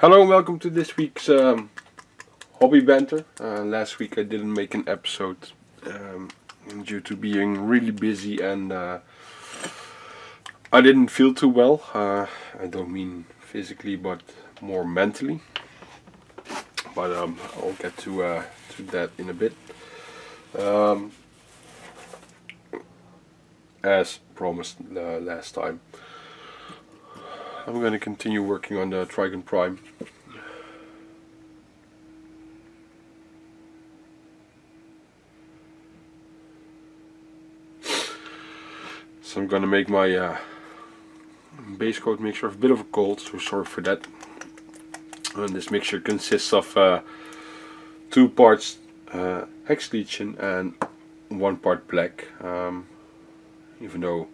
Hello and welcome to this week's hobby banter. Last week I didn't make an episode due to being really busy and I didn't feel too well. I don't mean physically but more mentally. But I'll get to that in a bit. As promised last time, I'm going to continue working on the Trigon Prime. So I'm going to make my base coat mixture. I have a bit of a cold, so sorry for that. And this mixture consists of 2 parts hex legion and 1 part black. Even though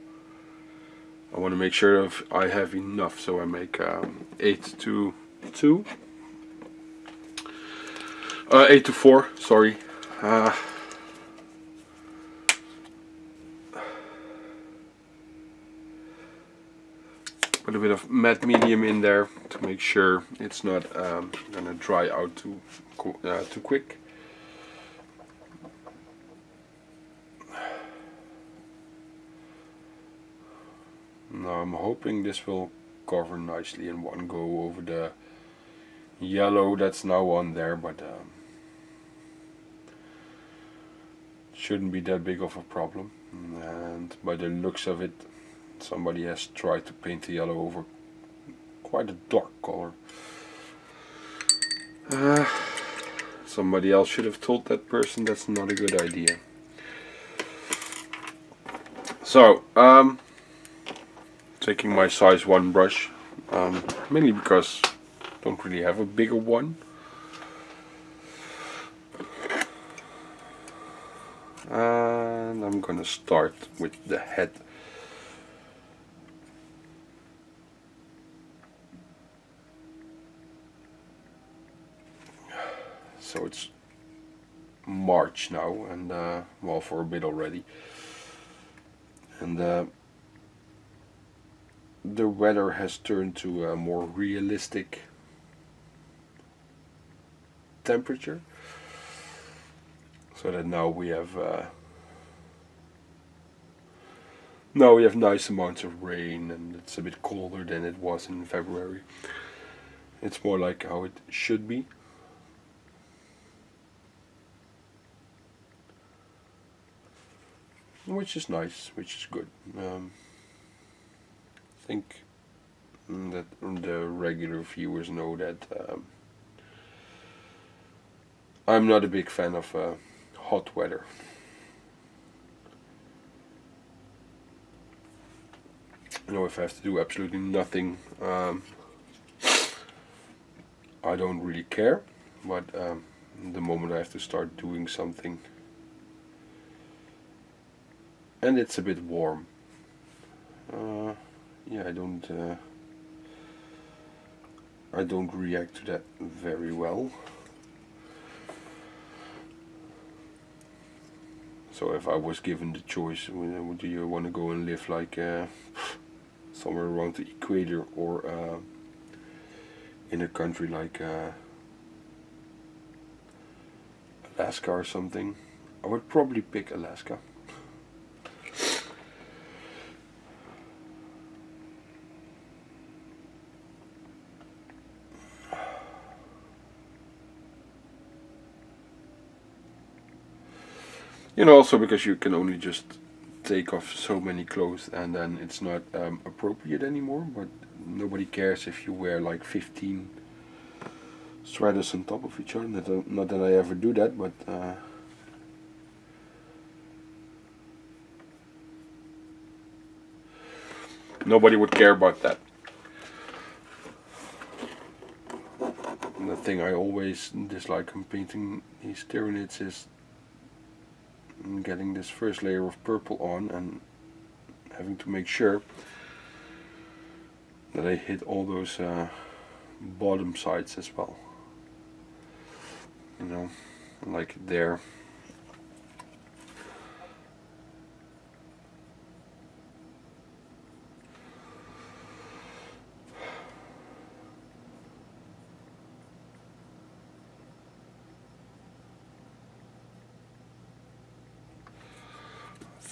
I want to make sure I have enough, so I make 8 to 2. 8 to 4, sorry. Put a bit of matte medium in there to make sure it's not gonna dry out too quick. Now I'm hoping this will cover nicely in one go over the yellow that's now on there, but shouldn't be that big of a problem. And by the looks of it, somebody has tried to paint the yellow over quite a dark color. Somebody else should have told that person that's not a good idea. So, taking my size 1 brush, mainly because I don't really have a bigger one. And I'm gonna start with the head. So it's March now, and well, for a bit already. And the weather has turned to a more realistic temperature, so that now we have nice amounts of rain, and it's a bit colder than it was in February. It's more like how it should be. Which is nice, which is good. I think that the regular viewers know that I'm not a big fan of hot weather. You know, if I have to do absolutely nothing, I don't really care. But the moment I have to start doing something, and it's a bit warm, yeah, I don't react to that very well. So if I was given the choice, do you want to go and live like somewhere around the equator, or in a country like Alaska or something, I would probably pick Alaska. You know, also because you can only just take off so many clothes and then it's not appropriate anymore, but nobody cares if you wear like 15 sweaters on top of each other. Not that I ever do that, but nobody would care about that. And the thing I always dislike when painting these Tyranids is getting this first layer of purple on and having to make sure that I hit all those bottom sides as well. You know, like there.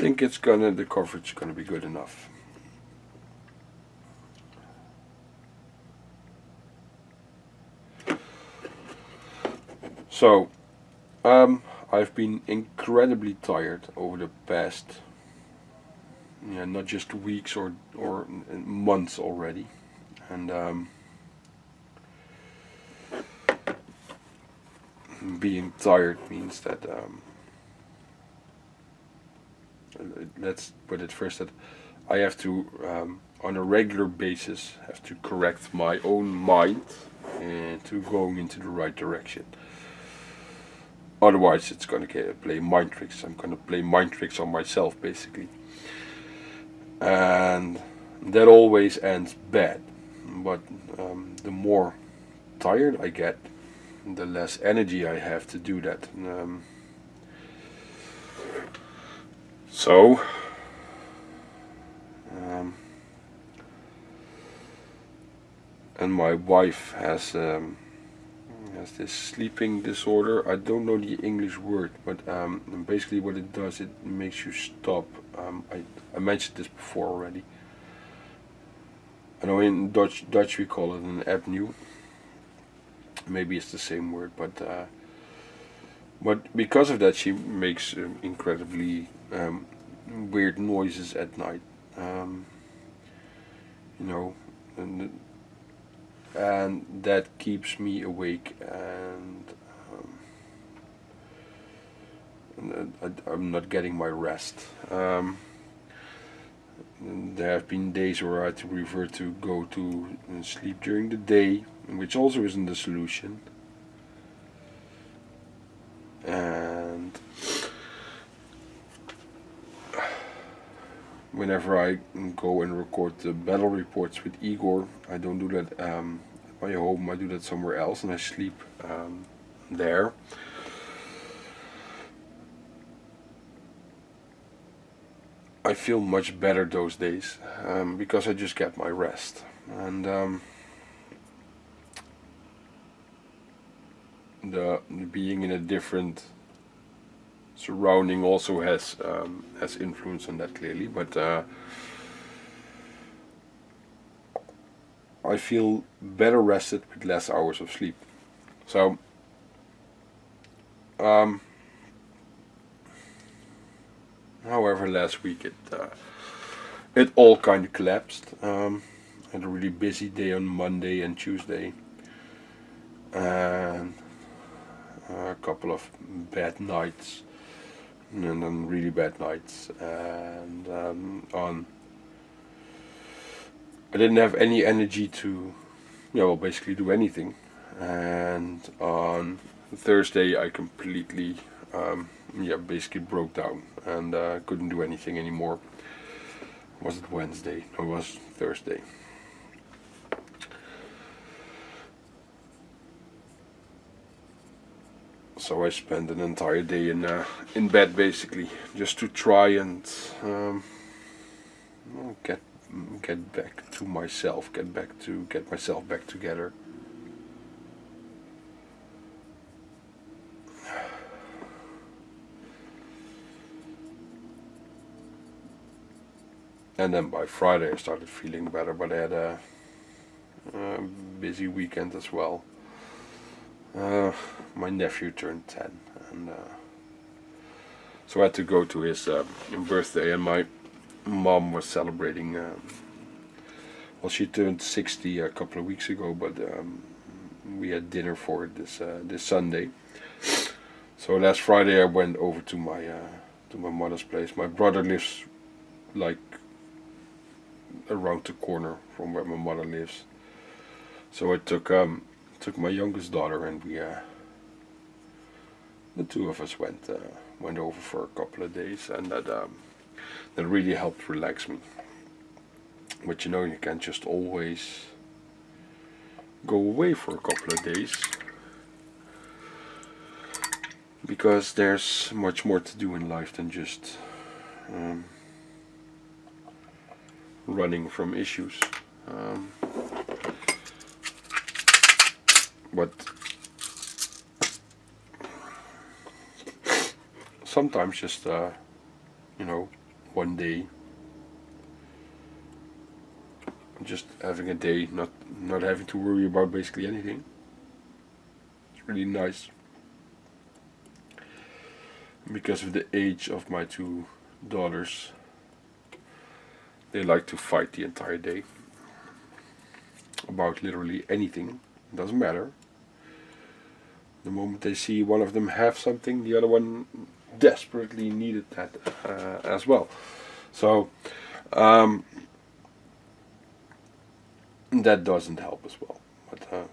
think the coverage is gonna be good enough. So, I've been incredibly tired over the past, not just weeks or months already, and being tired means that let's put it first that I have to on a regular basis have to correct my own mind and to going into the right direction. Otherwise, it's gonna play mind tricks. I'm gonna play mind tricks on myself, basically, and that always ends bad. But the more tired I get, the less energy I have to do that. So, and my wife has this sleeping disorder. I don't know the English word, but basically what it does, it makes you stop. I mentioned this before already. I know in Dutch we call it an apnea. Maybe it's the same word, but because of that, she makes incredibly weird noises at night. You know, and that keeps me awake, and I'm not getting my rest. There have been days where I had to revert to go to sleep during the day, which also isn't the solution. And whenever I go and record the battle reports with Igor, I don't do that at my home. I do that somewhere else, and I sleep there. I feel much better those days because I just get my rest, and the being in a different surrounding also has influence on that clearly. But I feel better rested with less hours of sleep. So however, last week it all kind of collapsed. I had a really busy day on Monday and Tuesday, and a couple of bad nights, and then really bad nights, and I didn't have any energy to, basically do anything. And on Thursday I completely, basically broke down and couldn't do anything anymore. Was it Wednesday? No, it was Thursday. So I spent an entire day in bed, basically, just to try and get back to myself, get myself back together. And then by Friday I started feeling better, but I had a busy weekend as well. My nephew turned 10, and so I had to go to his birthday, and my mom was celebrating. Well, she turned 60 a couple of weeks ago, but we had dinner for it this Sunday. So last Friday I went over to my mother's place. My brother lives like around the corner from where my mother lives. So I took my youngest daughter, and we the two of us went over for a couple of days, and that really helped relax me. But you can't just always go away for a couple of days, because there's much more to do in life than just running from issues. But sometimes just one day. Just having a day, not having to worry about basically anything. It's really nice. Because of the age of my two daughters, they like to fight the entire day about literally anything. It doesn't matter. The moment they see one of them have something, the other one desperately needed that as well. So that doesn't help as well. But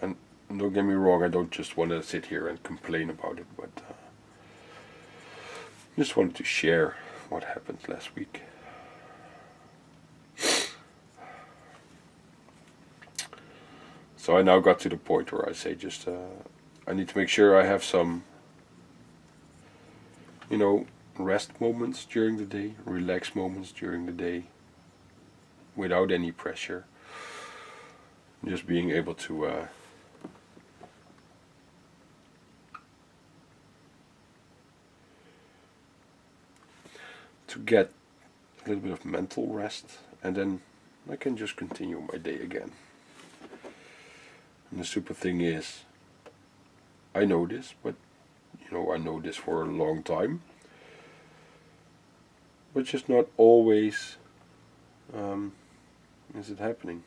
and don't get me wrong, I don't just want to sit here and complain about it, but just wanted to share what happened last week. So I now got to the point where I say just I need to make sure I have some, rest moments during the day, relax moments during the day, without any pressure. Just being able to get a little bit of mental rest, and then I can just continue my day again. And the super thing is, I know this, but I know this for a long time, but just not always is it happening.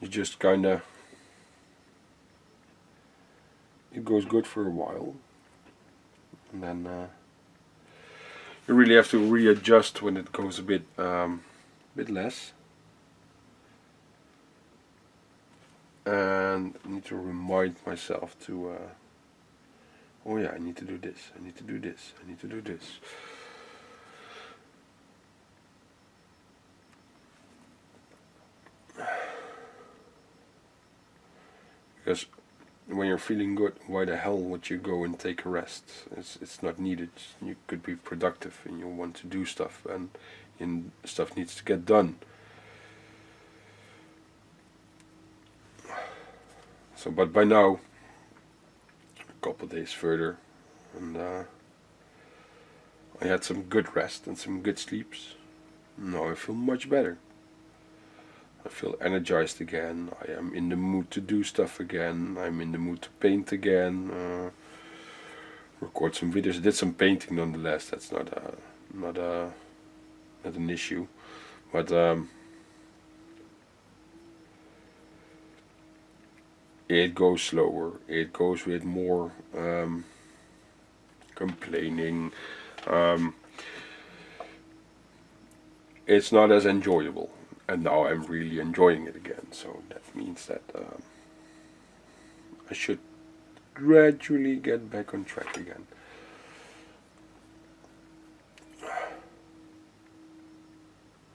You just kinda, it goes good for a while, and then you really have to readjust when it goes a bit less. And I need to remind myself to, oh yeah, I need to do this, I need to do this, I need to do this. Because when you're feeling good, why the hell would you go and take a rest? It's not needed. You could be productive and you want to do stuff, and stuff needs to get done. So, but by now, a couple of days further, and I had some good rest and some good sleeps. Now I feel much better. I feel energized again. I am in the mood to do stuff again. I'm in the mood to paint again. Record some videos. I did some painting nonetheless. That's not an issue, but it goes slower. It goes with more complaining. It's not as enjoyable. And now I'm really enjoying it again. So that means that I should gradually get back on track again.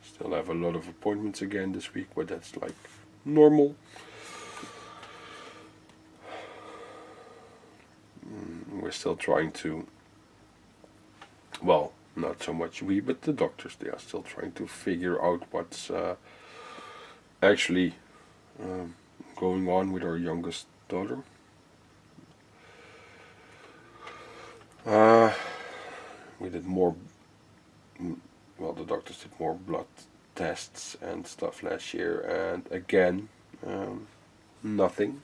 Still have a lot of appointments again this week, but that's like normal. We're still trying to, well, not so much we, but the doctors, they are still trying to figure out what's actually going on with our youngest daughter. We did more, well, the doctors did more blood tests and stuff last year, and again, nothing.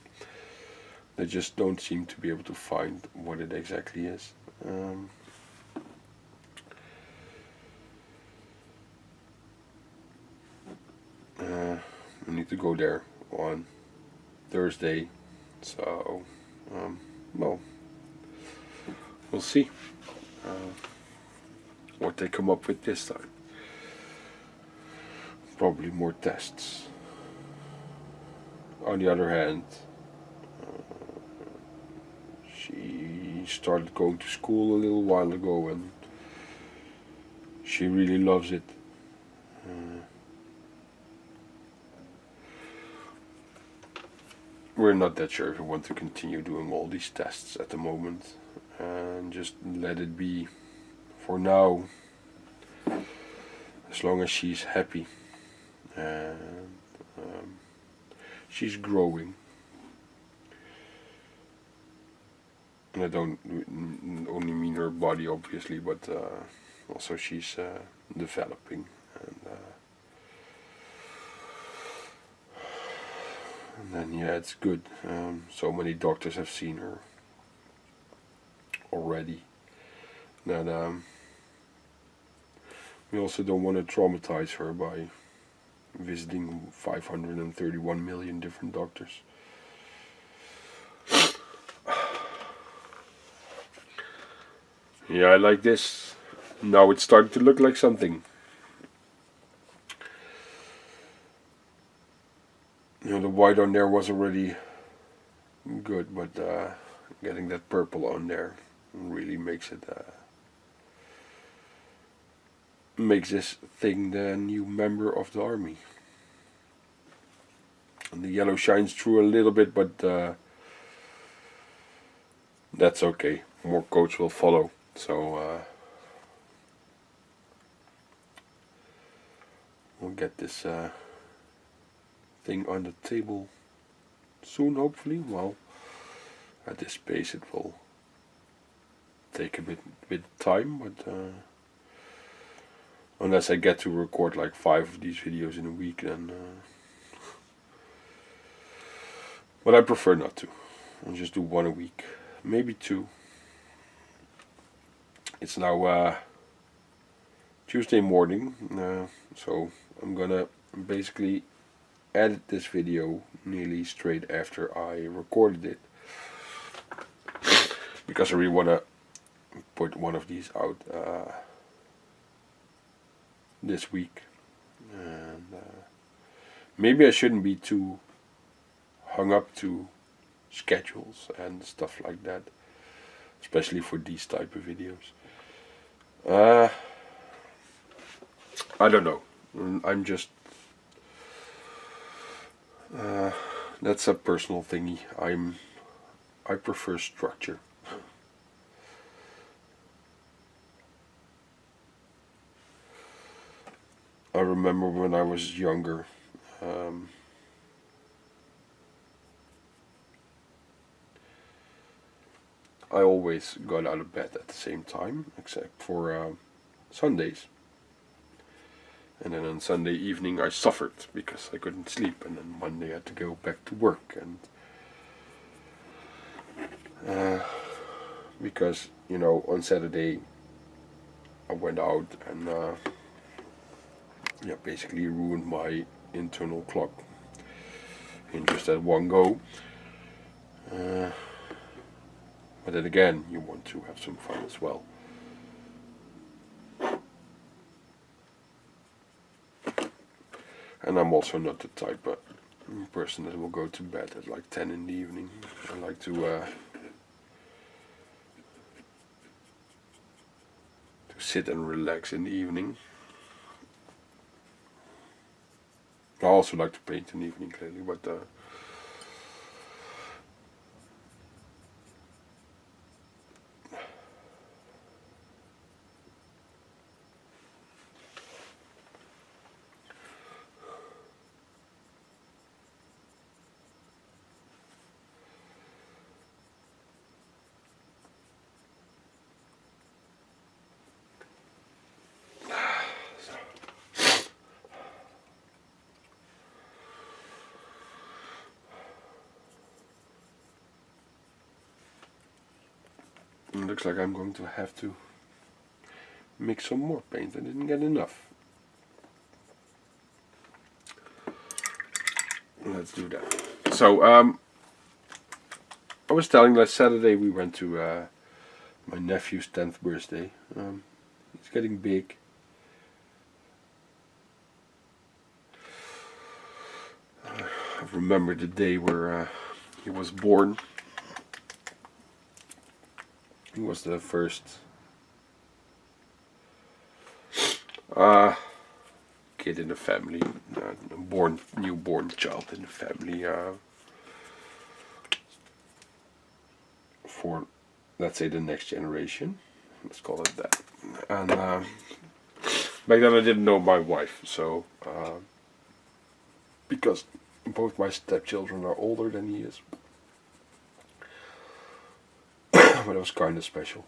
They just don't seem to be able to find what it exactly is. I need to go there on Thursday, so well, we'll see what they come up with this time. Probably more tests. On the other hand, she started going to school a little while ago, and she really loves it. We're not that sure if we want to continue doing all these tests at the moment, and just let it be for now, as long as she's happy and she's growing. And I don't only mean her body, obviously, but also she's developing. And then, yeah, it's good. So many doctors have seen her already. That we also don't want to traumatize her by visiting 531 million different doctors. Yeah, I like this. Now it's starting to look like something. You know, the white on there was already good, but getting that purple on there really makes it makes this thing the new member of the army. And the yellow shines through a little bit, but that's okay. More coats will follow. So we'll get this thing on the table soon, hopefully. Well, at this pace it will take a bit time, but unless I get to record like 5 of these videos in a week, then but I prefer not to. I'll just do 1 a week, maybe 2. It's now Tuesday morning, so I'm gonna basically edit this video nearly straight after I recorded it, because I really want to put one of these out this week. And maybe I shouldn't be too hung up to schedules and stuff like that, especially for these type of videos. I don't know. I'm just that's a personal thingy. I prefer structure. I remember when I was younger, I always got out of bed at the same time, except for Sundays. And then on Sunday evening I suffered because I couldn't sleep, and then Monday I had to go back to work, and because, you know, on Saturday I went out and yeah, basically ruined my internal clock in just that one go. But then again, you want to have some fun as well. And I'm also not the type of person that will go to bed at like 10 in the evening. I like to sit and relax in the evening. I also like to paint in the evening, clearly, but it looks like I'm going to have to mix some more paint. I didn't get enough. Let's do that. So, I was telling last Saturday we went to my nephew's 10th birthday. He's getting big. I remember the day where he was born. He was the first kid in the family, newborn child in the family, for, let's say, the next generation. Let's call it that. And back then I didn't know my wife, so because both my stepchildren are older than he is, but it was kind of special.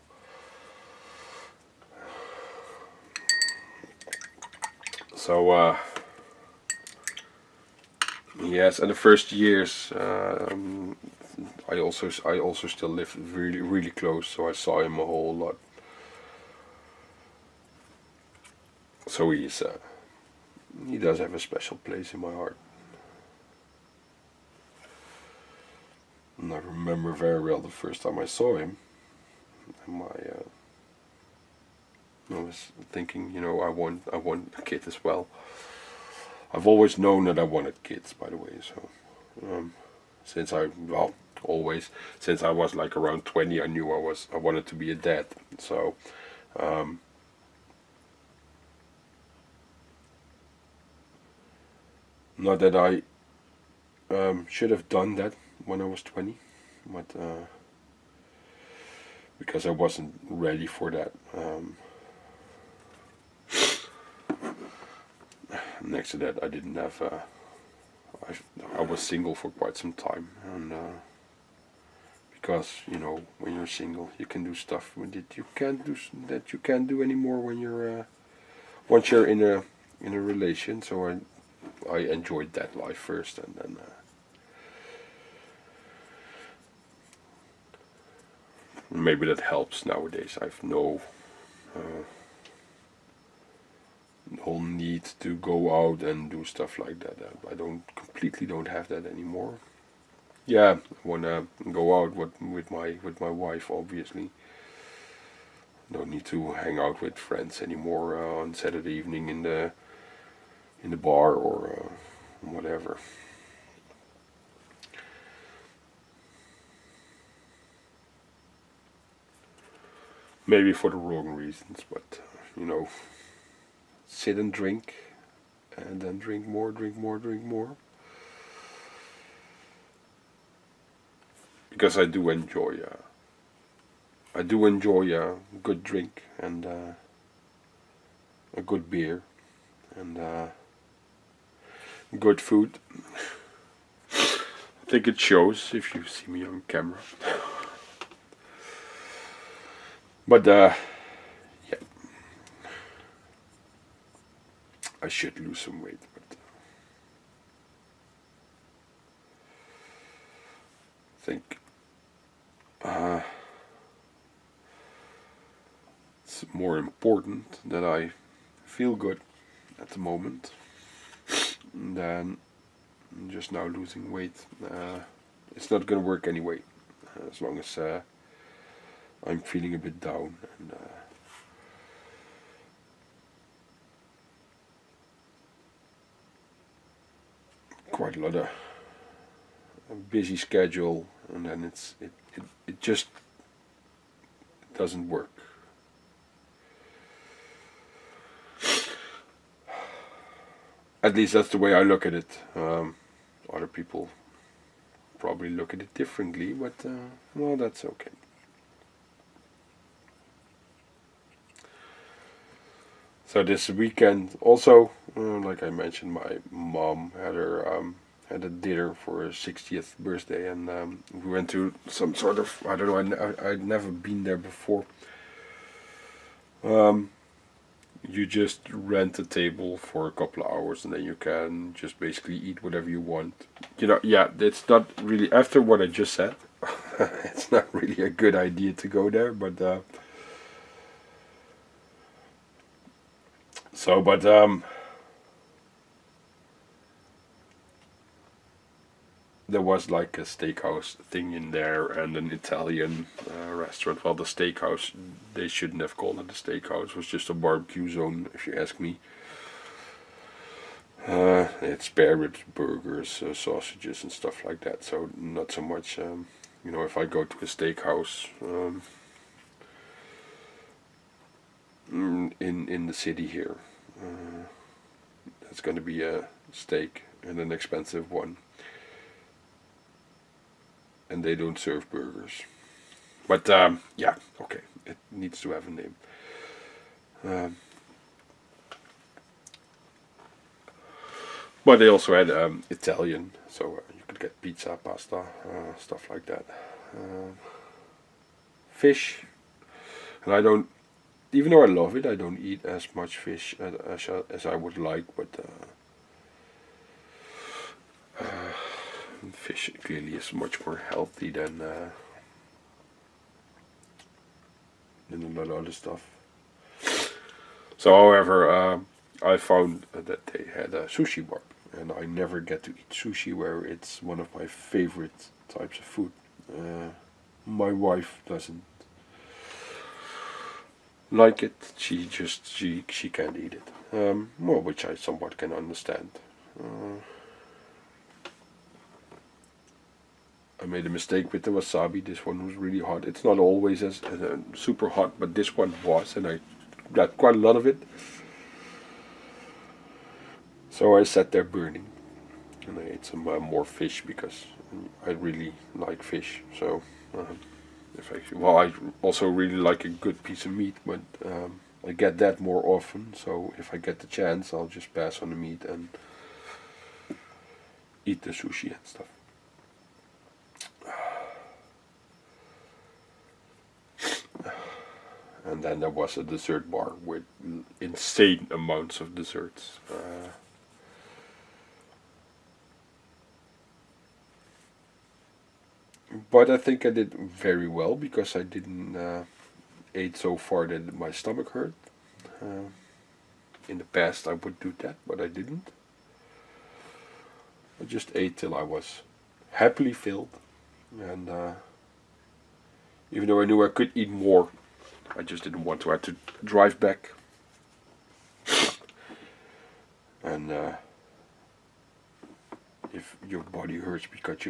So yes, and the first years I also still lived really close, so I saw him a whole lot. So he does have a special place in my heart. And I remember very well the first time I saw him. And I was thinking, I want a kid as well. I've always known that I wanted kids, by the way. So since I was like around 20, I knew I wanted to be a dad. So not that I should have done that when I was 20, but because I wasn't ready for that. Next to that, I didn't have. I was single for quite some time, and because when you're single, you can do stuff that you can't do anymore when you're once you're in a relation. So I enjoyed that life first, and then. Maybe that helps nowadays. I've no whole need to go out and do stuff like that. I completely don't have that anymore. Yeah, I wanna go out with my wife, obviously. Don't need to hang out with friends anymore on Saturday evening in the bar or whatever. Maybe for the wrong reasons, but sit and drink, and then drink more, drink more, drink more. Because I do enjoy a good drink and a good beer and good food. I think it shows if you see me on camera. But yeah, I should lose some weight. But I think it's more important that I feel good at the moment than just now losing weight. It's not gonna work anyway, as long as I'm feeling a bit down and quite a lot of a busy schedule, and then it just doesn't work. At least that's the way I look at it. Other people probably look at it differently, but well, that's okay. So this weekend, also, like I mentioned, my mom had a dinner for her 60th birthday, and we went to some sort of, I don't know, I'd never been there before. You just rent a table for a couple of hours, and then you can just basically eat whatever you want. Yeah, it's not really, after what I just said, it's not really a good idea to go there, but there was like a steakhouse thing in there and an Italian restaurant. Well, the steakhouse, they shouldn't have called it a steakhouse. It was just a barbecue zone, if you ask me. It's spare ribs, burgers, sausages, and stuff like that. So not so much. If I go to a steakhouse in the city here, it's going to be a steak and an expensive one. And they don't serve burgers. But yeah, okay, it needs to have a name. But they also had Italian, so you could get pizza, pasta, stuff like that. fish, and I don't. Even though I love it, I don't eat as much fish as I would like. But fish clearly is much more healthy than a lot of other stuff. So, however, I found that they had a sushi bar, and I never get to eat sushi, where it's one of my favorite types of food. My wife doesn't like it. She can't eat it. Well, which I somewhat can understand. I made a mistake with the wasabi. This one was really hot. It's not always as super hot, but this one was, and I got quite a lot of it. So I sat there burning, and I ate some more fish because I really like fish. So I also really like a good piece of meat, but I get that more often. So if I get the chance, I'll just pass on the meat and eat the sushi and stuff. And then there was a dessert bar with insane amounts of desserts. But I think I did very well because I didn't ate so far that my stomach hurt. In the past I would do that, but I didn't. I just ate till I was happily filled, and even though I knew I could eat more, I just didn't want to have to drive back. And if your body hurts because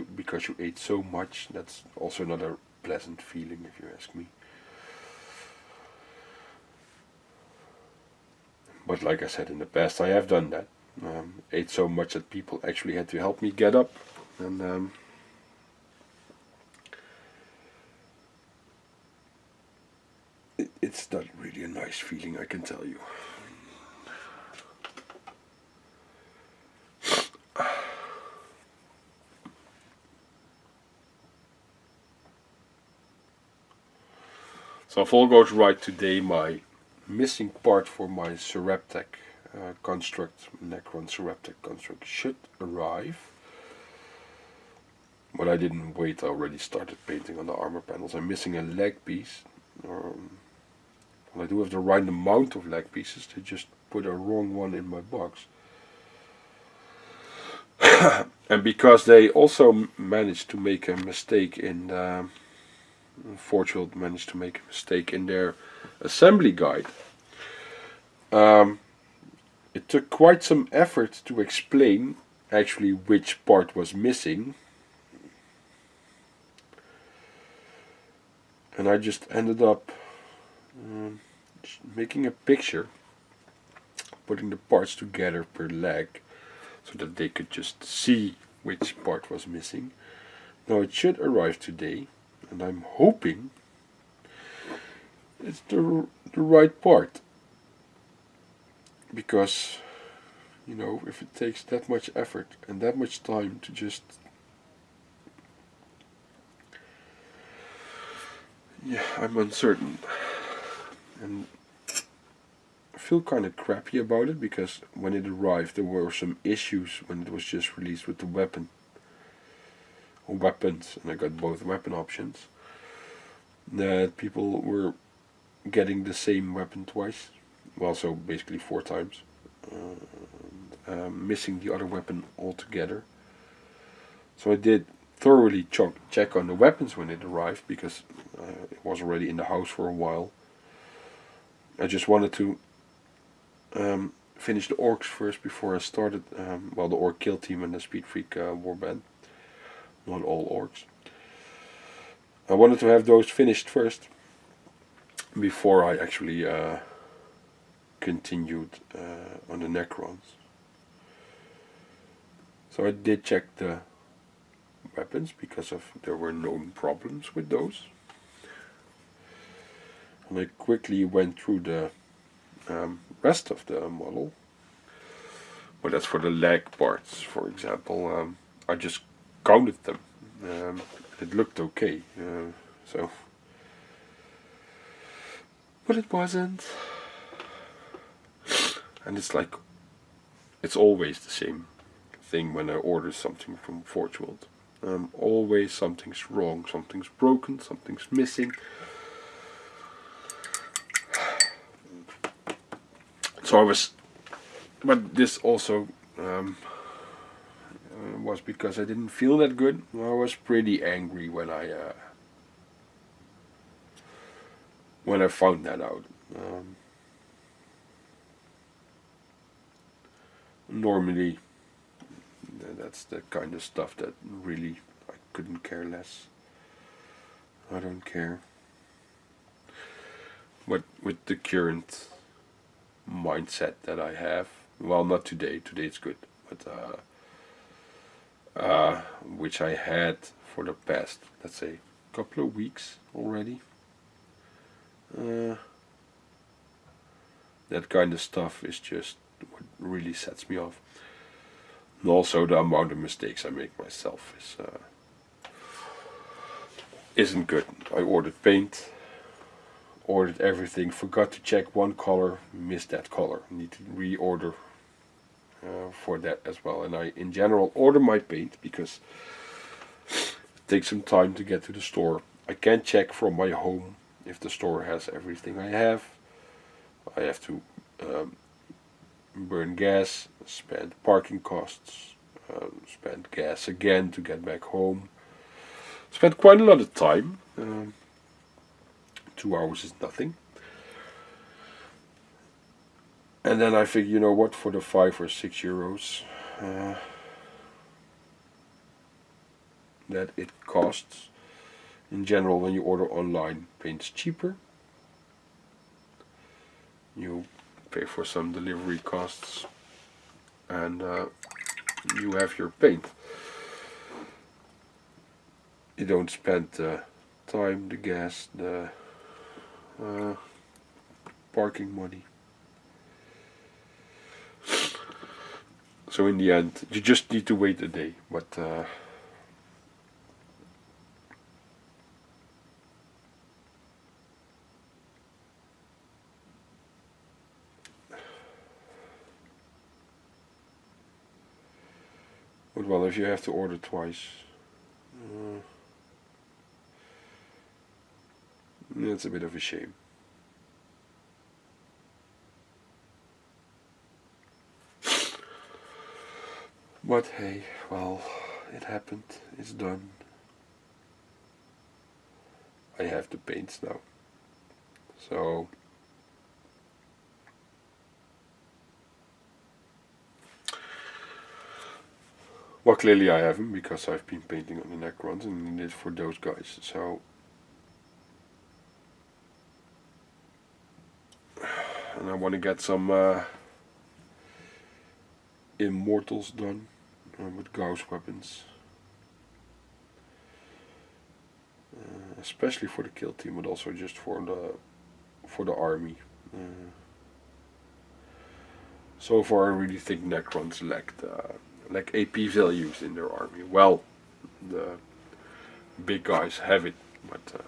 you ate so much, that's also not a pleasant feeling, if you ask me. But like I said, in the past I have done that. Ate so much that people actually had to help me get up, and it's not really a nice feeling, I can tell you. So if all goes right today, my missing part for my Seraptech construct, Necron Seraptech construct, should arrive. But I didn't wait, I already started painting on the armor panels. I'm missing a leg piece. Well, I do have the right amount of leg pieces, they just put a wrong one in my box. And because they also managed to make a mistake in Forgeworld managed to make a mistake in their assembly guide. It took quite some effort to explain actually which part was missing, and I just ended up making a picture, putting the parts together per leg so that they could just see which part was missing. Now it should arrive today, and I'm hoping it's the right part, because you know, if it takes that much effort and that much time to just I'm uncertain, and I feel kind of crappy about it, because when it arrived there were some issues when it was just released with the weapon or weapons, and I got both weapon options, that people were getting the same weapon twice, well, so basically 4 times, missing the other weapon altogether. So I did thoroughly check on the weapons when it arrived, because it was already in the house for a while. I just wanted to finish the orcs first before I started, well, the orc kill team and the Speed Freak warband, not all orcs. I wanted to have those finished first before I actually continued on the Necrons. So I did check the weapons, because there were known problems with those. And I quickly went through the rest of the model. But that's for the leg parts, for example. I just counted them. It looked okay. So But it wasn't. And it's like, it's always the same thing when I order something from Forge World. Always something's wrong, something's broken, something's missing. So I was, but this also was because I didn't feel that good. I was pretty angry when I found that out. Normally, that's the kind of stuff that really I couldn't care less. I don't care. But with the current mindset that I have, well, not today. Today it's good, but which I had for the past, let's say, couple of weeks already. That kind of stuff is just what really sets me off. And also the amount of mistakes I make myself isn't good. I ordered paint, ordered everything, forgot to check one color, missed that color. Need to reorder for that as well. And I, in general, order my paint because it takes some time to get to the store. I can't check from my home if the store has everything I have. I have to burn gas, spend parking costs, spend gas again to get back home. Spend quite a lot of time. 2 hours is nothing. And then I figure, you know what, for the €5 or €6 that it costs, in general, when you order online, paint's cheaper. You pay for some delivery costs, and you have your paint. You don't spend the time, the gas, the parking money. So in the end, you just need to wait a day. But well, if you have to order twice, it's a bit of a shame. But hey, well, it happened. It's done. I have the paints now. So well, clearly I haven't because I've been painting on the Necrons and need it for those guys. So and I want to get some Immortals done with Gauss weapons, especially for the kill team, but also just for the army. So far, I really think Necrons lack AP values in their army. Well, the big guys have it, but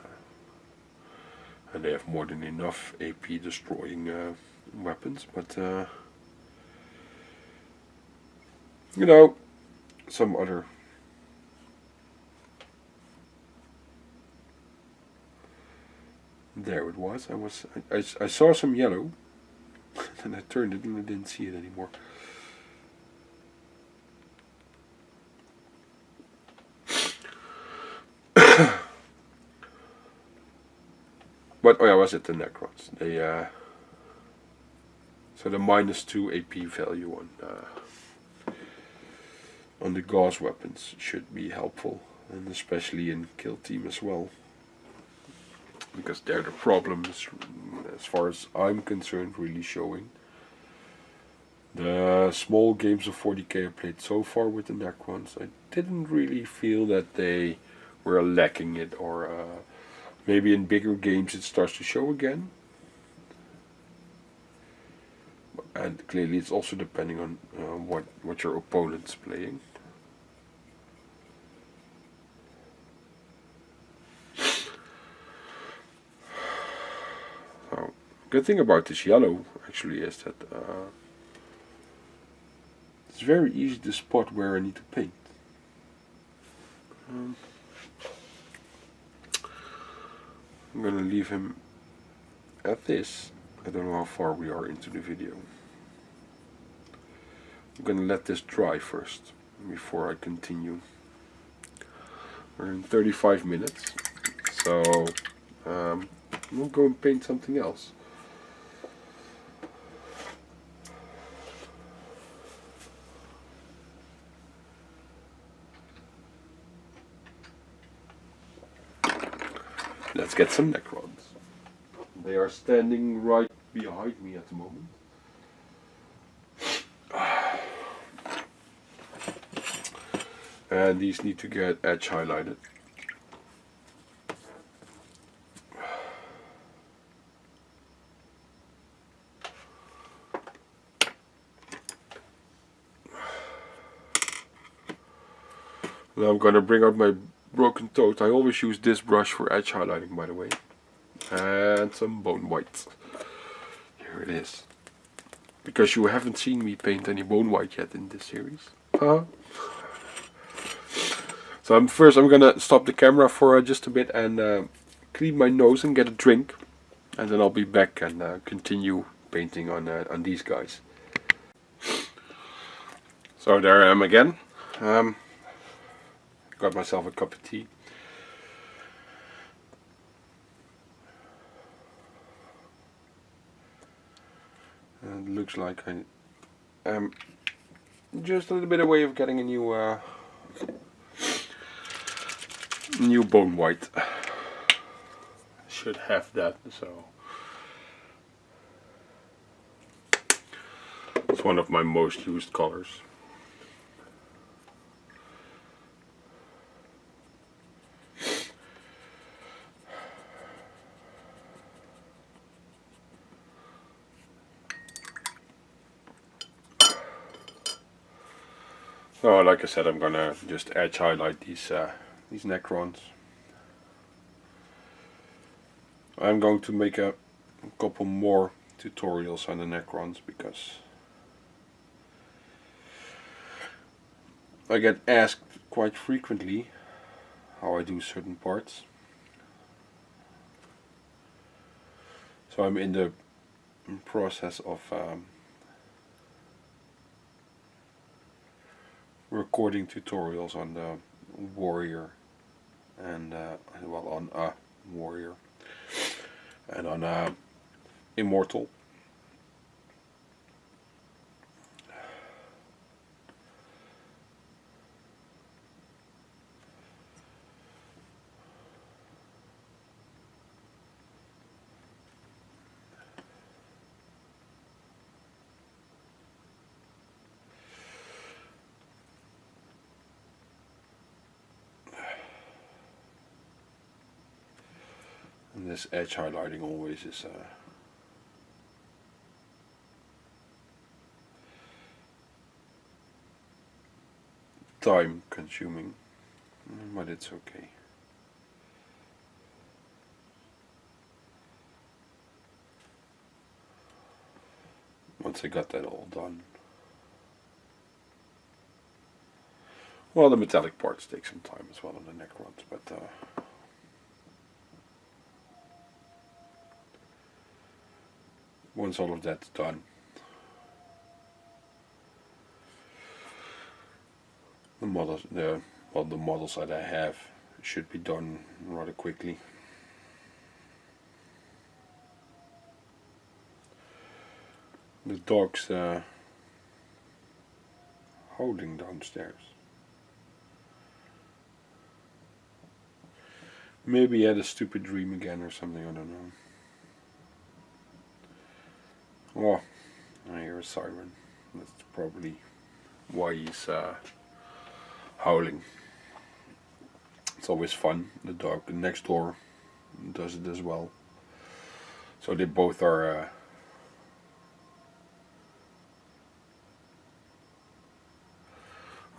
and they have more than enough AP destroying weapons. But you know, some other there it was. I saw some yellow, and I turned it and I didn't see it anymore. But oh yeah, was it the Necrons? They so the -2 AP value on the Gauss weapons should be helpful, and especially in kill team as well, because they're the problems as far as I'm concerned really showing. The small games of 40k I played so far with the Necrons, I didn't really feel that they were lacking it, or maybe in bigger games it starts to show again. And clearly it's also depending on what your opponent's playing. So Good thing about this yellow actually is that it's very easy to spot where I need to paint. I'm gonna leave him at this. I don't know how far we are into the video. I'm gonna let this dry first before I continue. We're in 35 minutes, so we'll go and paint something else. Let's get some Necrons. They are standing right behind me at the moment. And these need to get edge highlighted. Now I'm gonna bring out my broken toad. I always use this brush for edge highlighting, by the way. And some bone white. Here it is. Because you haven't seen me paint any bone white yet in this series. So first I'm gonna stop the camera for just a bit and clean my nose and get a drink. And then I'll be back and continue painting on these guys. So there I am again. Got myself a cup of tea. And it looks like I am just a little bit away of getting a new bone white. Should have that, so it's one of my most used colors. So, like I said, I'm gonna just edge highlight these Necrons. I'm going to make a couple more tutorials on the Necrons because I get asked quite frequently how I do certain parts. So I'm in the process of recording tutorials on the warrior and well, on a warrior and on immortal. And this edge highlighting always is time consuming, but it's okay. Once I got that all done. Well, the metallic parts take some time as well on the Necrons, but once all of that's done, the models that I have should be done rather quickly. The dog's howling downstairs. Maybe he had a stupid dream again or something, I don't know. Oh, I hear a siren. That's probably why he's howling. It's always fun. The dog next door does it as well. So they both are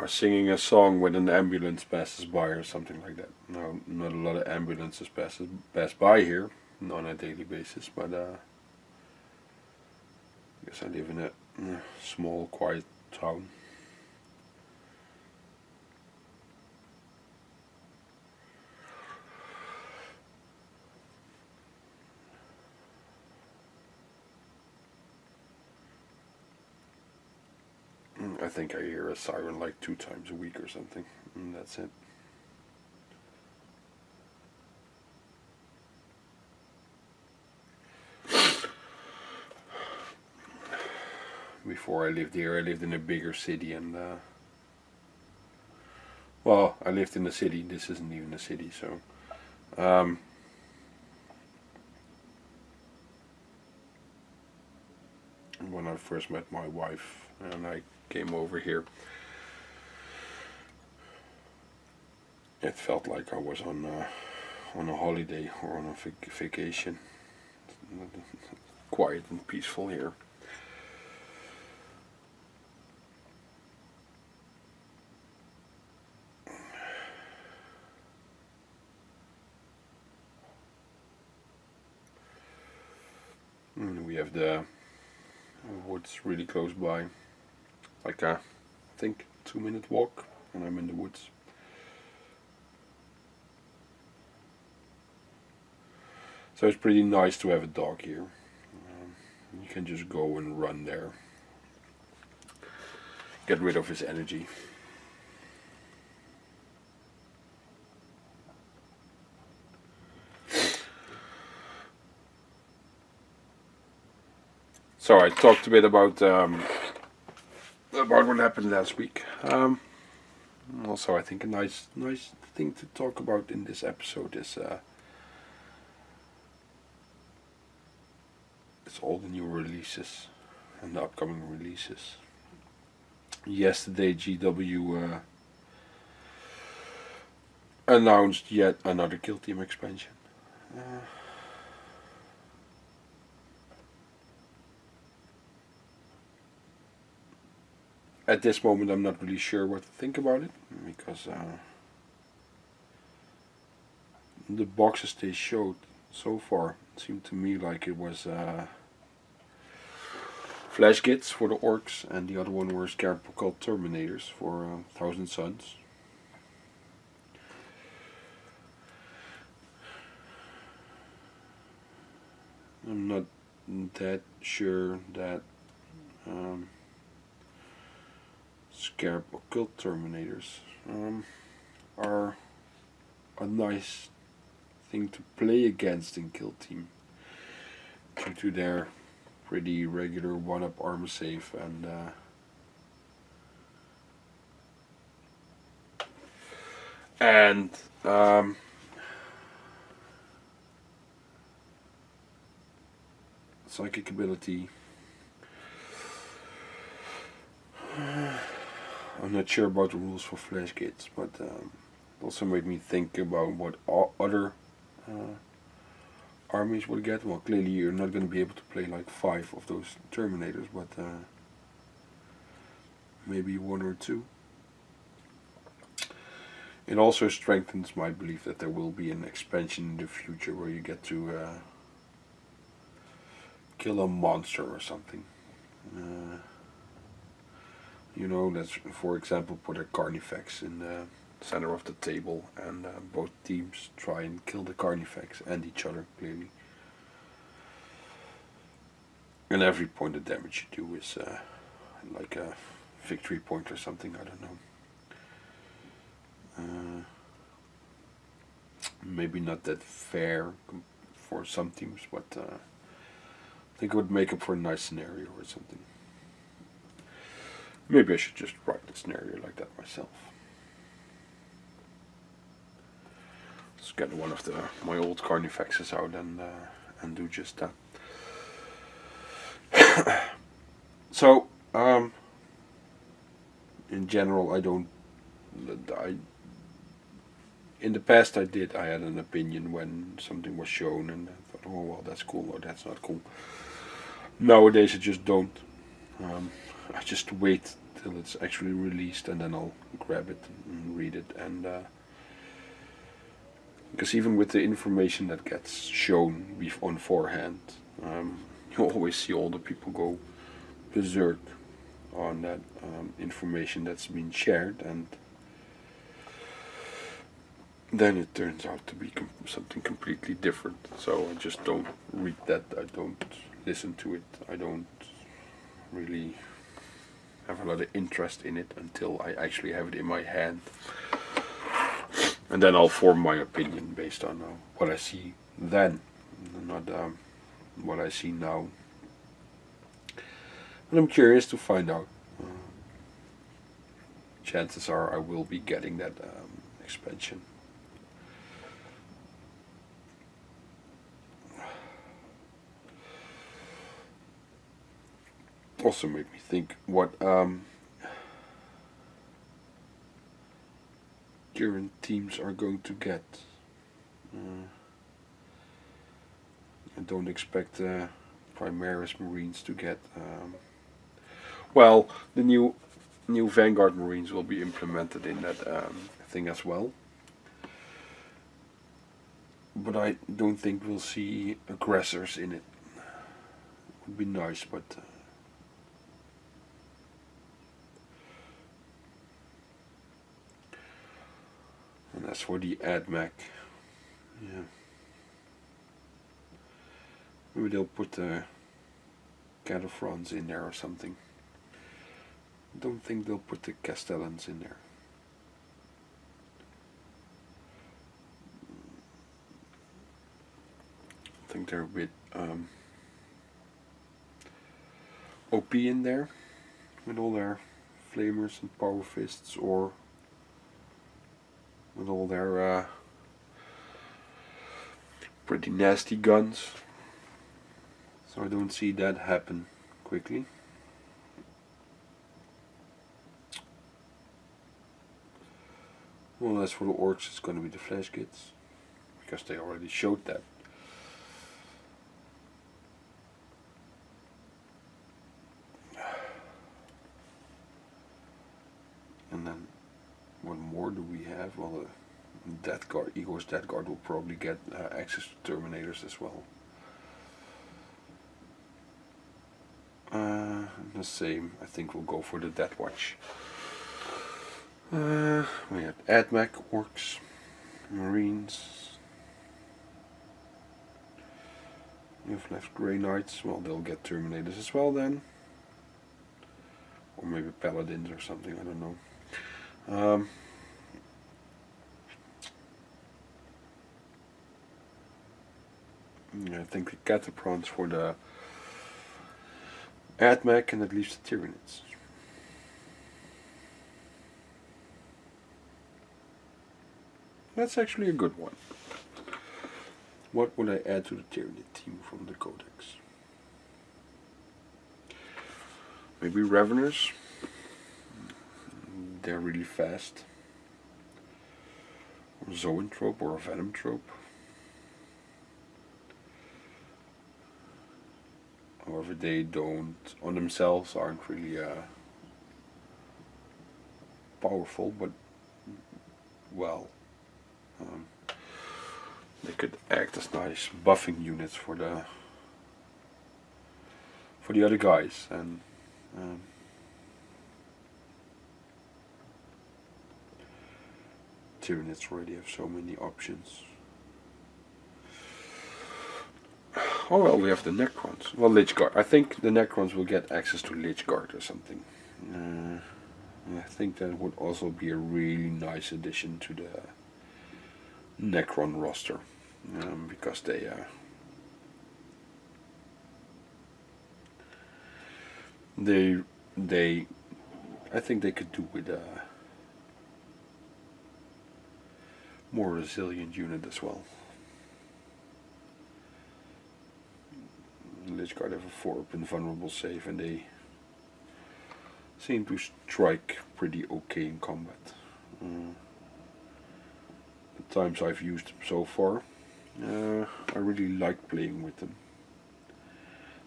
singing a song when an ambulance passes by or something like that. No, not a lot of ambulances pass by here, not on a daily basis, but Guess I live in a small, quiet town. I think I hear a siren like 2 times a week or something, and that's it. Before I lived here, I lived in a bigger city, and well, I lived in a city. This isn't even a city, so when I first met my wife and I came over here, it felt like I was on a holiday or on a vacation. Quiet and peaceful here. We have the woods really close by, like a, I think, 2-minute walk, and I'm in the woods. So it's pretty nice to have a dog here. You can just go and run there, get rid of his energy. So I talked a bit about what happened last week. Also, I think a nice thing to talk about in this episode is it's all the new releases and the upcoming releases. Yesterday, GW announced yet another Kill Team expansion. At this moment, I'm not really sure what to think about it, because the boxes they showed so far seemed to me like it was flash kits for the orcs, and the other one were scared called Terminators for Thousand Suns. I'm not that sure that Scarab Occult Terminators are a nice thing to play against in Kill Team, due to their pretty regular 1-up armor save and psychic ability. I'm not sure about the rules for flash kits, but it also made me think about what other armies would get. Well, clearly you're not going to be able to play like 5 of those Terminators, but maybe 1 or 2. It also strengthens my belief that there will be an expansion in the future where you get to kill a monster or something. You know, let's for example put a Carnifex in the center of the table, and both teams try and kill the Carnifex and each other, clearly. And every point of damage you do is like a victory point or something, I don't know. Maybe not that fair for some teams, but I think it would make up for a nice scenario or something. Maybe I should just write the scenario like that myself. Let's get one of my old Carnifexes out and do just that. So, in general, in the past I had an opinion when something was shown, and I thought, oh well, that's cool or that's not cool. Nowadays I just don't. I just wait till it's actually released, and then I'll grab it and read it, and because even with the information that gets shown on forehand, you always see all the people go berserk on that information that's been shared, and then it turns out to be something completely different. So I just don't read that, I don't listen to it, I don't really have a lot of interest in it until I actually have it in my hand. And then I'll form my opinion based on what I see then, not what I see now. And I'm curious to find out. Chances are I will be getting that expansion. Also made me think what current teams are going to get. I don't expect Primaris Marines to get. Well, the new Vanguard Marines will be implemented in that thing as well. But I don't think we'll see aggressors in it. Would be nice, but. And as for the AdMac, yeah. Maybe they'll put the Cataphrons in there or something. I don't think they'll put the Castellans in there. I think they're a bit OP in there with all their flamers and power fists, or with all their pretty nasty guns. So I don't see that happen quickly. Well, as for the orcs, it's going to be the flash kits, because they already showed that. And then, what more do we have? Well, Death Guard, Igor's Death Guard will probably get access to Terminators as well. The same, I think we'll go for the Death Watch. We had AdMac, Orcs, Marines. You've left Grey Knights, well, they'll get Terminators as well then. Or maybe Paladins or something, I don't know. I think the Cataprons for the AdMac, and that leaves the Tyranids. That's actually a good one. What would I add to the Tyranid team from the Codex? Maybe Raveners. They're really fast. Or Zoanthrope or a Venomthrope. However, they don't, on themselves, aren't really powerful, but, well, they could act as nice buffing units for the other guys. And Tyranids already have so many options. Oh well, we have the Necrons. Well, Lich Guard. I think the Necrons will get access to Lich Guard or something. I think that would also be a really nice addition to the Necron roster, because they I think they could do with a more resilient unit as well. Lich Guard have a 4-up invulnerable save, and they seem to strike pretty okay in combat. The times I've used them so far, I really like playing with them.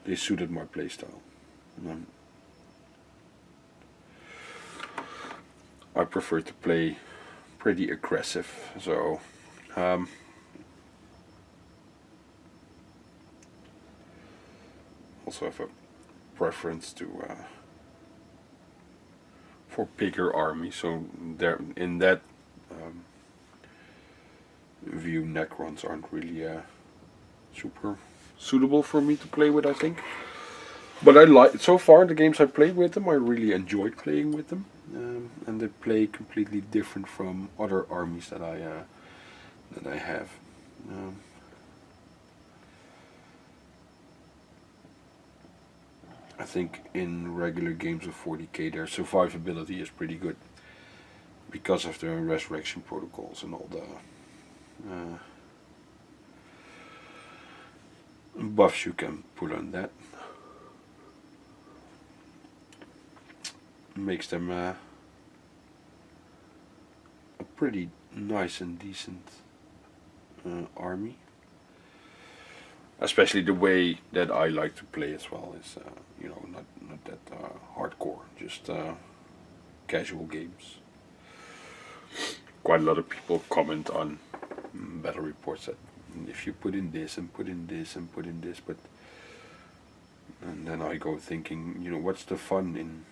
They suited my playstyle. I prefer to play pretty aggressive, so also have a preference to for bigger armies. So there, in that view, Necrons aren't really super suitable for me to play with, I think. But I like, so far the games I played with them, I really enjoyed playing with them, and they play completely different from other armies that I have. I think in regular games of 40k their survivability is pretty good because of their resurrection protocols and all the buffs you can put on that. Makes them a pretty nice and decent army. Especially the way that I like to play as well is, you know, not that hardcore, just casual games. Quite a lot of people comment on battle reports that if you put in this and put in this and put in this, but and then I go thinking, you know, what's the fun in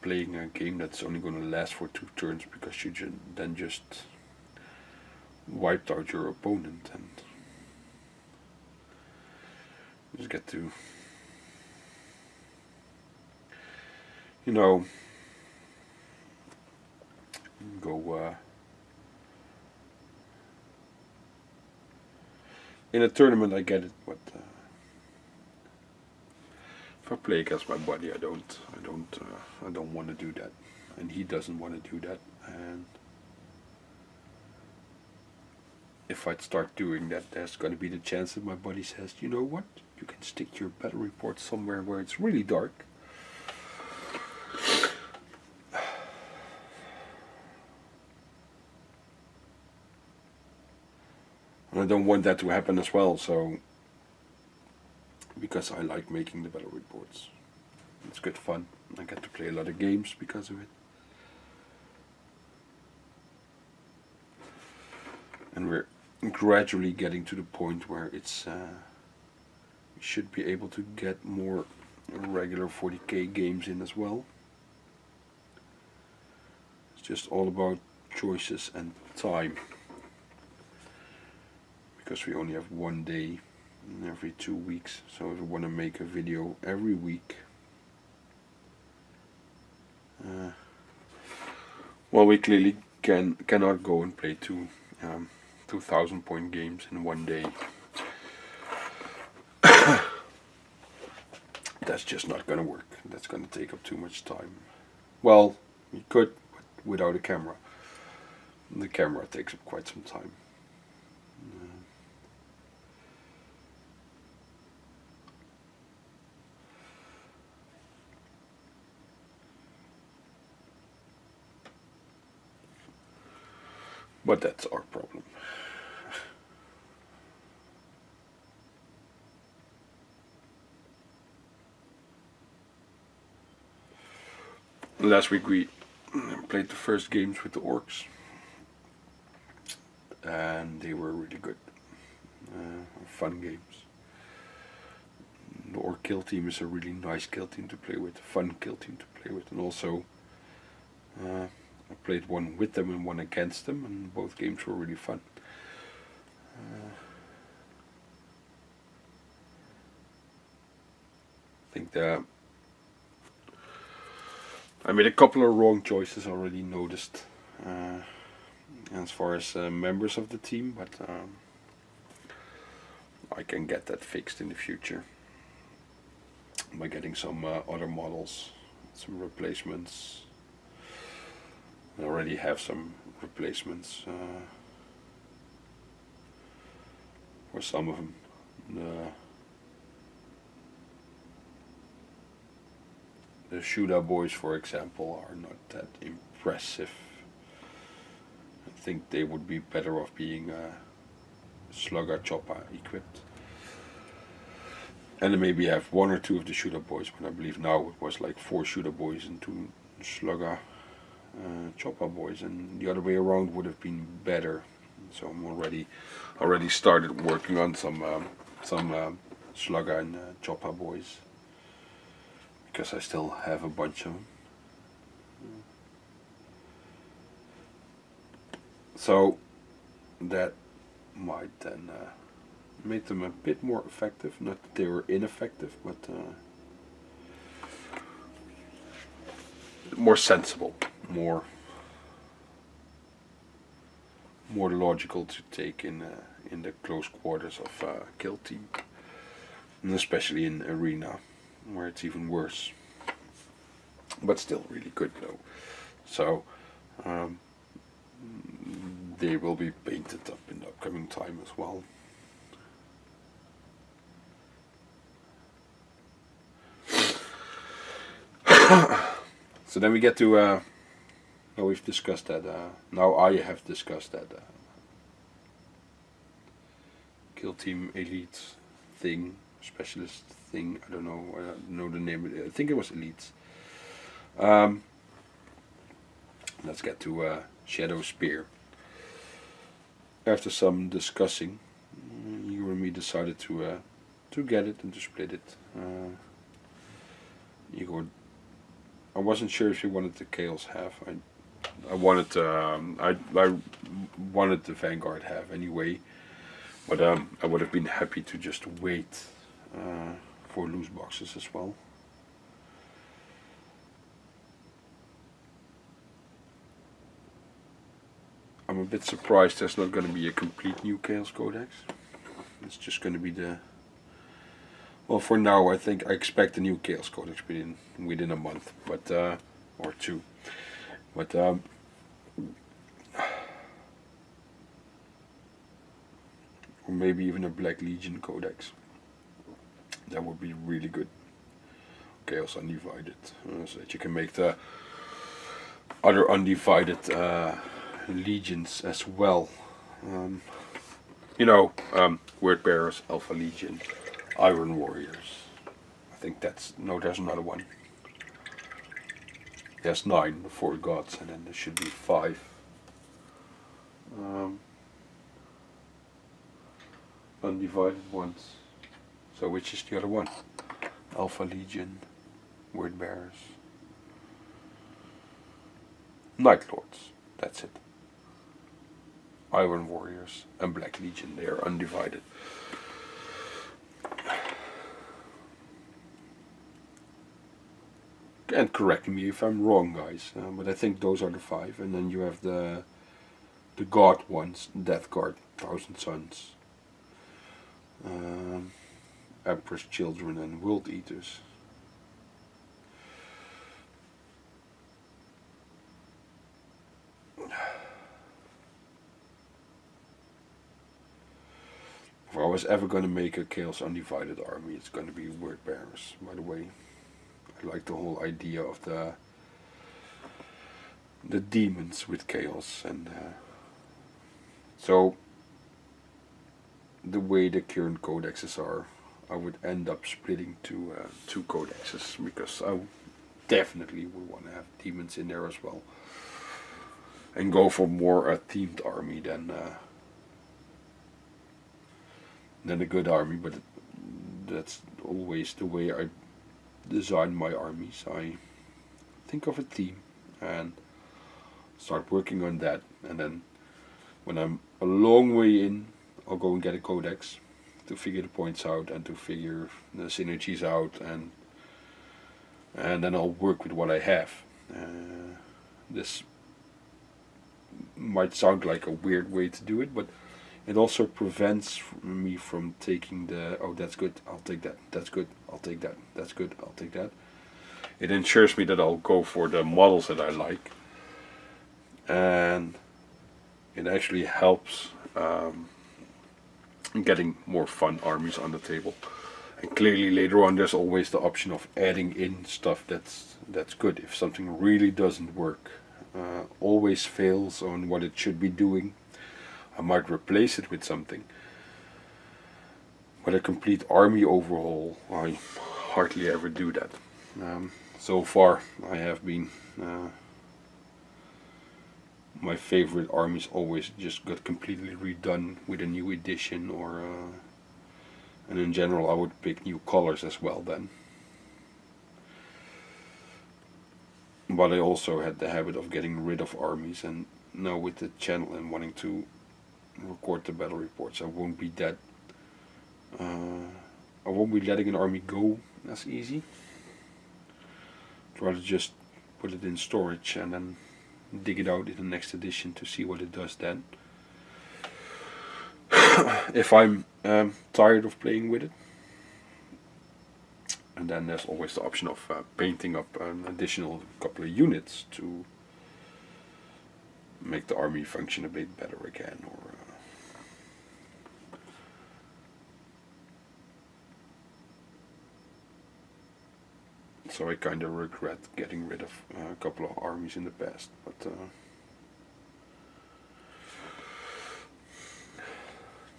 playing a game that's only going to last for 2 turns because you then just wiped out your opponent and just get to, you know, go in a tournament. I get it, but if I play against my buddy, I don't want to do that, and he doesn't want to do that. And if I start doing that, there's going to be the chance that my buddy says, you know what, you can stick your battle report somewhere where it's really dark. And I don't want that to happen as well, so because I like making the battle reports. It's good fun. I get to play a lot of games because of it. And we're gradually getting to the point where it's we should be able to get more regular 40k games in as well. It's just all about choices and time. Because we only have 1 day every 2 weeks, so if I want to make a video every week, well, we clearly cannot go and play 2,000 point games in 1 day. That's just not gonna work. That's gonna take up too much time. Well, we could, but without a camera. The camera takes up quite some time. But that's our problem. Last week we played the first games with the orcs, and they were really good. Fun games. The orc kill team is a really nice kill team to play with, a fun kill team to play with, and also I played one with them and one against them, and both games were really fun. I think I made a couple of wrong choices already noticed as far as members of the team, but I can get that fixed in the future by getting some other models, some replacements. I already have some replacements for some of them. The shooter boys, for example, are not that impressive. I think they would be better off being slugger chopper equipped. And then maybe have 1 or 2 of the shooter boys, but I believe now it was like 4 shooter boys and 2 slugger chopper boys, and the other way around would have been better. So I'm already started working on some slugger and chopper boys, because I still have a bunch of them. So that might then make them a bit more effective. Not that they were ineffective, but more sensible, more logical to take in the close quarters of kill team, and especially in arena, where it's even worse. But still really good though. So they will be painted up in the upcoming time as well. So then we get to now we've discussed that. Now I have discussed that kill team elite thing, specialist thing. I don't know the name. I think it was elites. Let's get to Shadow Spear. After some discussing, you and me decided to get it and to split it. I wasn't sure if you wanted the Chaos half. I wanted I wanted the Vanguard half anyway, but I would have been happy to just wait for loose boxes as well. I'm a bit surprised there's not going to be a complete new Chaos Codex. It's just going to be the... Well, for now, I think I expect a new Chaos Codex within a month, but or two. But or maybe even a Black Legion Codex. That would be really good. Chaos Undivided, so that you can make the other undivided legions as well. Word Bearers, Alpha Legion, Iron Warriors. I think that's... No, there's another one. There's 9, the 4 gods, and then there should be 5. Undivided ones. So which is the other one? Alpha Legion, Word Bearers, Night Lords. That's it. Iron Warriors and Black Legion, they are undivided. And correct me if I'm wrong, guys, but I think those are the 5. And then you have the God ones, Death Guard, Thousand Suns, Emperor's Children and World Eaters. If I was ever going to make a Chaos Undivided army, it's going to be Word Bearers, by the way. I like the whole idea of the demons with Chaos, and so the way the current codexes are, I would end up splitting two codexes, because I definitely would want to have demons in there as well, and go for more a themed army than a good army. But that's always the way I design my armies. I think of a theme and start working on that, and then when I'm a long way in, I'll go and get a codex to figure the points out and to figure the synergies out, and then I'll work with what I have. This might sound like a weird way to do it, but it also prevents me from taking the, oh that's good, I'll take that, that's good, I'll take that, that's good, I'll take that. It ensures me that I'll go for the models that I like, and it actually helps getting more fun armies on the table. And clearly later on there's always the option of adding in stuff that's good if something really doesn't work, always fails on what it should be doing. I might replace it with something, but a complete army overhaul, I hardly ever do that. So far I have been, my favorite armies always just got completely redone with a new edition, or and in general I would pick new colors as well then. But I also had the habit of getting rid of armies, and now with the channel and wanting to record the battle reports, I won't be that. I won't be letting an army go as easy. I'd rather just put it in storage and then dig it out in the next edition to see what it does then. If I'm tired of playing with it. And then there's always the option of painting up an additional couple of units to make the army function a bit better again. So I kind of regret getting rid of a couple of armies in the past, but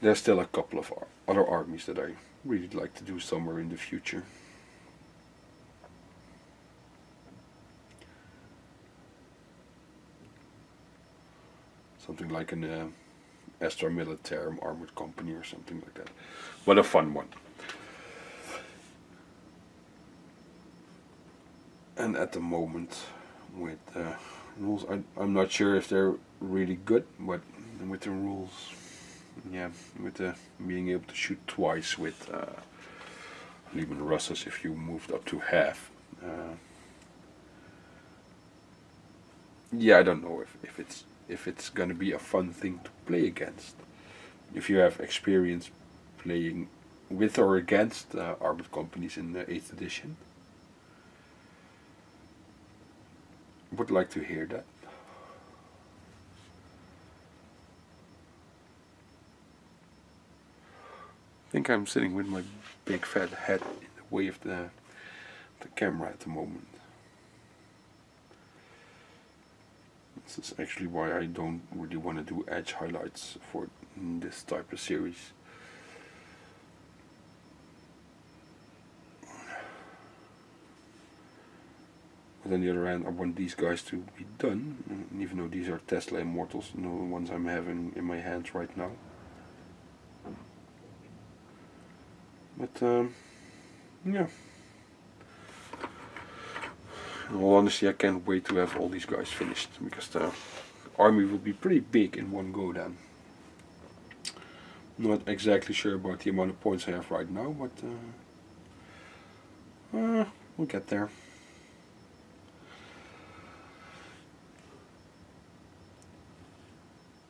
there's still a couple of other armies that I really like to do somewhere in the future. Something like an Astra Militarum armored company or something like that. But a fun one. And at the moment, with rules, I'm not sure if they're really good, but with the rules, yeah, with the being able to shoot twice with Lehman Russes if you moved up to half. Yeah, I don't know if it's gonna be a fun thing to play against. If you have experience playing with or against armored companies in the 8th edition, would like to hear that. I think I'm sitting with my big fat head in the way of the camera at the moment. This is actually why I don't really want to do edge highlights for this type of series. But on the other hand, I want these guys to be done, even though these are Tesla Immortals, the ones I'm having in my hands right now. But yeah. In all honesty, I can't wait to have all these guys finished, because the army will be pretty big in one go then. Not exactly sure about the amount of points I have right now, but we'll get there.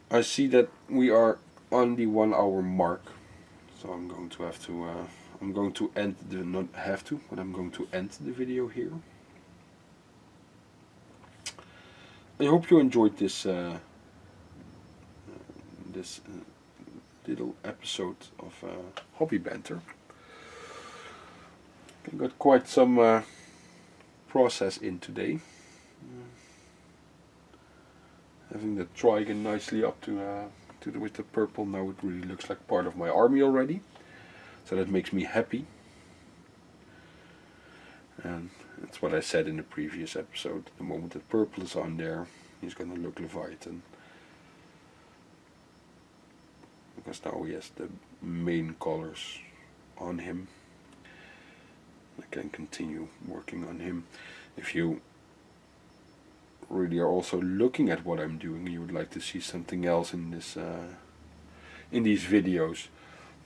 I see that we are on the 1 hour mark, so I'm going to have to I'm going to end the, not have to, but I'm going to end the video here. I hope you enjoyed this little episode of Hobby Banter. I got quite some process in today. Having the Trigon nicely up to with the purple, now it really looks like part of my army already. So that makes me happy. And that's what I said in the previous episode. The moment that purple is on there, he's going to look Leviathan. Because now he has the main colors on him. I can continue working on him. If you really are also looking at what I'm doing and you would like to see something else in this in these videos,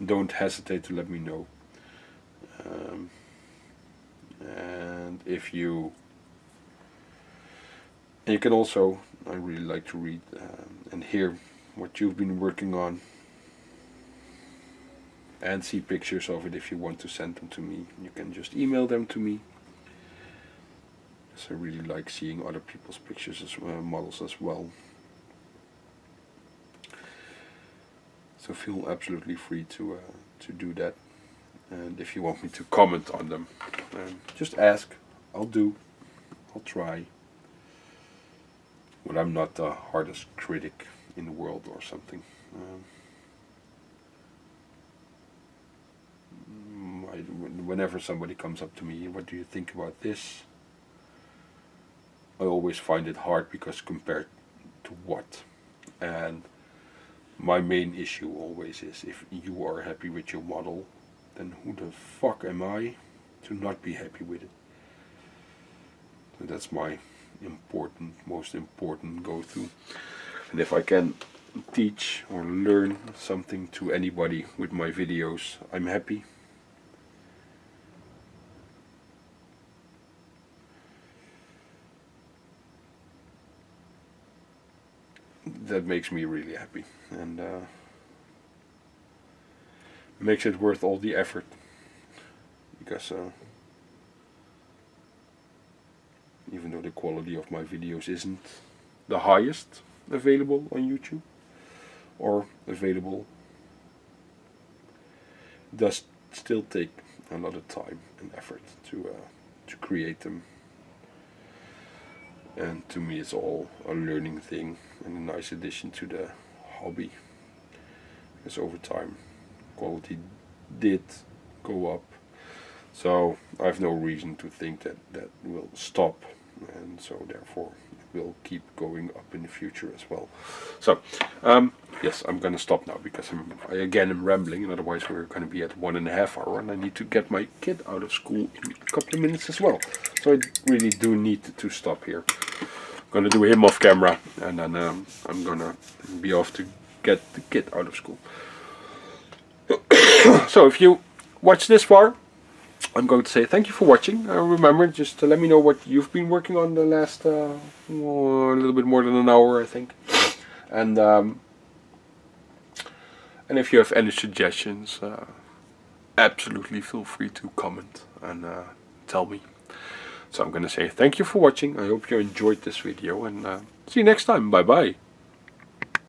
don't hesitate to let me know. And if you can also, I really like to read and hear what you've been working on and see pictures of it. If you want to send them to me, you can just email them to me. So I really like seeing other people's pictures as models as well. So feel absolutely free to do that. And if you want me to comment on them, just ask. I'll do. I'll try. But I'm not the hardest critic in the world or something. Whenever somebody comes up to me, what do you think about this? I always find it hard, because compared to what? And my main issue always is, if you are happy with your model, then who the fuck am I to not be happy with it? So that's my most important go-to. And if I can teach or learn something to anybody with my videos, I'm happy. That makes me really happy, and makes it worth all the effort, because even though the quality of my videos isn't the highest available on YouTube or available, it does still take a lot of time and effort to create them. And to me, it's all a learning thing and a nice addition to the hobby. Because over time, quality did go up. So I have no reason to think that that will stop. And so therefore, it will keep going up in the future as well. So, yes, I'm going to stop now because I again am rambling. And otherwise, we're going to be at 1.5 hours. And I need to get my kid out of school in a couple of minutes as well. So I really do need to stop here. I'm going to do him off camera, and then I'm going to be off to get the kid out of school. So if you watch this far, I'm going to say thank you for watching. Remember, just to let me know what you've been working on the last a little bit more than an hour, I think. And if you have any suggestions, absolutely feel free to comment and tell me. So I'm going to say thank you for watching. I hope you enjoyed this video, and see you next time. Bye bye.